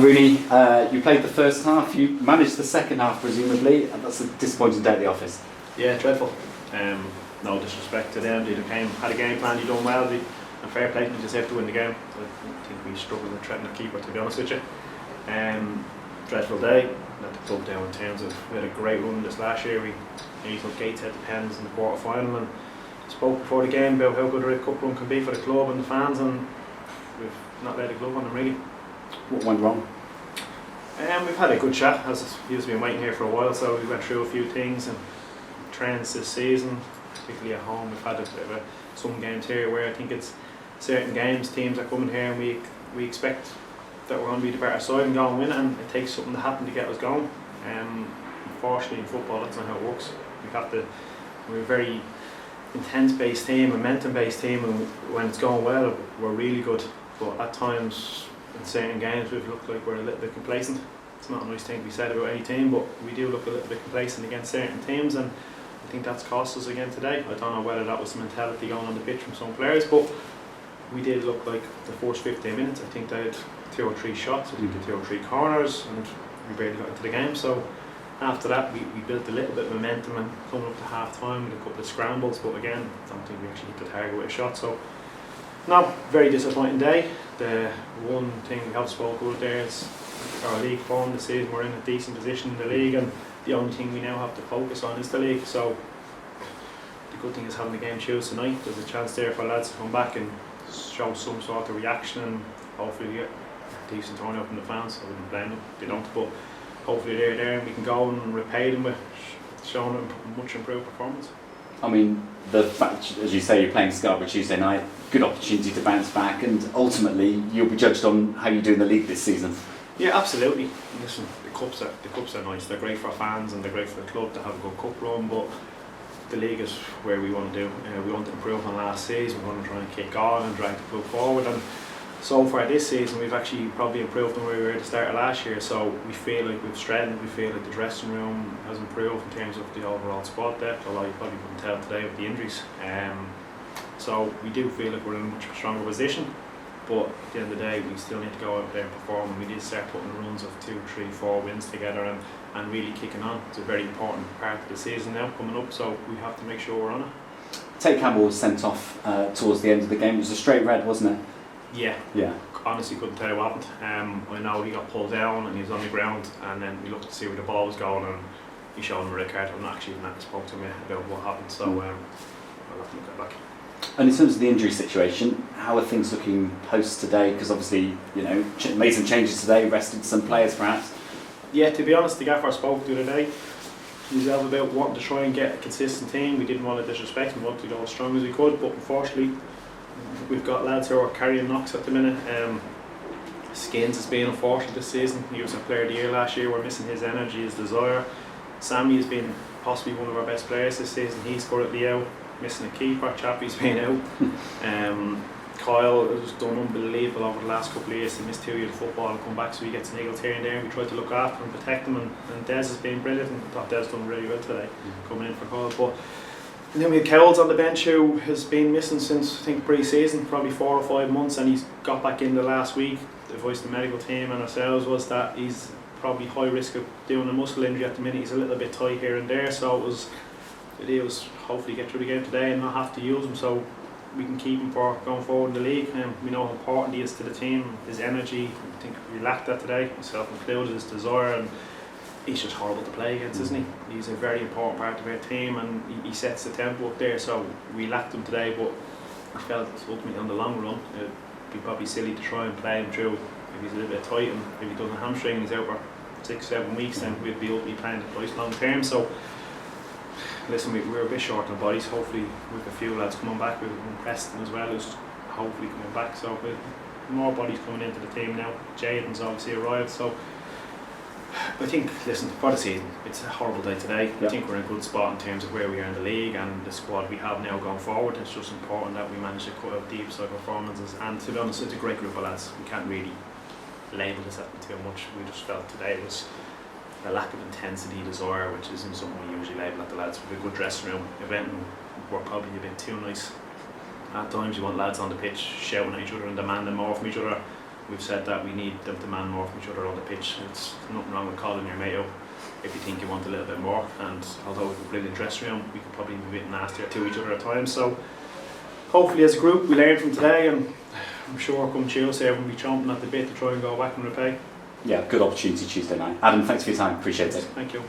Rooney, you played the first half, you managed the second half presumably, and that's a disappointing day at the office. Yeah, dreadful. No disrespect to them, they had a game plan, you done well, and fair play, you just have to win the game. I think we struggled with threatening the keeper, to be honest with you. Dreadful day, let the club down in terms of, we had a great run this last year, we nearly took Gateshead to pens in the quarter final, and spoke before the game about how good a cup run can be for the club and the fans, and we've not laid a glove on them really. What went wrong? We've had a good chat, as you've been waiting here for a while, so we went through a few things and trends this season, particularly at home. We've had a bit of some games here where I think it's certain games, teams are coming here and we expect that we're going to be the better side and go and win it, and it takes something to happen to get us going. Unfortunately in football that's not how it works. We're a very intense based team, momentum based team, and when it's going well we're really good, but at times in certain games we've looked like we're a little bit complacent. It's not a nice thing to be said about any team, but we do look a little bit complacent against certain teams, and I think that's cost us again today. I don't know whether that was the mentality going on the pitch from some players, but we did look like the first 15 minutes, I think they had 2 or 3 shots, I think they had 2 or 3 corners, and we barely got into the game. So after that we built a little bit of momentum, and coming up to half time with a couple of scrambles, but again I don't think we actually hit the target with a shot. So no, very disappointing day. The one thing we have spoken about there is our league form this season. We're in a decent position in the league, and the only thing we now have to focus on is the league. So the good thing is having the game Tuesday tonight. There's a chance there for lads to come back and show some sort of reaction, and hopefully get a decent turnout from the fans. I wouldn't blame them if they don't, but hopefully they're there and we can go and repay them with showing a much improved performance. I mean, the fact, as you say, you're playing Scarborough Tuesday night, good opportunity to bounce back, and ultimately you'll be judged on how you do in the league this season. Yeah, absolutely. Listen, the cups are nice. They're great for fans and they're great for the club to have a good cup run, but the league is where we want to do. We want to improve on last season. We want to try and kick on and drag the club forward. And so far this season, we've actually probably improved on where we were at the start of last year. So we feel like we've strengthened. We feel like the dressing room has improved in terms of the overall squad depth. Although you probably couldn't tell today with the injuries. So we do feel like we're in a much stronger position. But at the end of the day, we still need to go out there and perform, and we did start putting runs of 2, 3, 4 wins together and really kicking on. It's a very important part of the season now coming up, so we have to make sure we're on it. Tate Campbell was sent off towards the end of the game. It was a straight red, wasn't it? Yeah. Honestly couldn't tell you what happened. I know he got pulled down and he was on the ground, and then we looked to see where the ball was going, and he showed him a red card. I'm not actually even spoke to him about what happened, so I'll have to look at it back. And in terms of the injury situation, how are things looking post today? Because obviously, made some changes today, rested some players perhaps. Yeah, to be honest, the gaffer spoke the other day. He was about wanting to try and get a consistent team. We didn't want to disrespect and wanted to go as strong as we could, but unfortunately, we've got lads who are carrying knocks at the minute. Skins has been unfortunate this season. He was a player of the year last year. We're missing his energy, his desire. Sammy has been possibly one of our best players this season. He's currently out. Missing a keeper, Chappie's been out. Kyle has done unbelievable over the last couple of years. He missed 2 years of football and come back, so he gets niggles here and there. We try to look after and protect him, and Des has been brilliant, and I thought Des done really well today, coming in for Kyle. But and then we had Cowles on the bench, who has been missing since I think pre-season, probably 4 or 5 months, and he's got back in the last week. The advice of the medical team and ourselves was that he's probably high risk of doing a muscle injury at the minute. He's a little bit tight here and there, so the idea was hopefully get through the game today and not have to use him, so we can keep him for going forward in the league. We know how important he is to the team, his energy. I think we lacked that today, myself included, his desire, and he's just horrible to play against, isn't he? He's a very important part of our team, and he sets the tempo up there, so we lacked him today, but I felt ultimately on the long run it'd be probably silly to try and play him through. If he's a little bit tight and if he does a hamstring and he's out for 6-7 weeks, then we'd be ultimately playing the twice long term. So listen, we're a bit short on bodies. Hopefully with a few lads coming back, with Preston as well, who's hopefully coming back, so with more bodies coming into the team now. Jaden's obviously arrived, so I think, listen, for the season, it's a horrible day today. I think we're in a good spot in terms of where we are in the league and the squad we have now going forward. It's just important that we manage to cut out deep side performances, and to be honest, it's a great group of lads. We can't really label this at them too much. We just felt today was a lack of intensity, desire, which isn't something we usually label at the lads. With a good dressing room event, we're probably a bit too nice. At times you want lads on the pitch shouting at each other and demanding more from each other. we've said that we need them to man more from each other on the pitch. It's nothing wrong with calling your mate up if you think you want a little bit more, and although we can play in the dressing room, we can probably be a bit nastier to each other at times. So hopefully as a group we learn from today, and I'm sure come Tuesday everyone will be chomping at the bit to try and go back and repay. Yeah, good opportunity Tuesday night. Adam, thanks for your time, appreciate it. Thank you.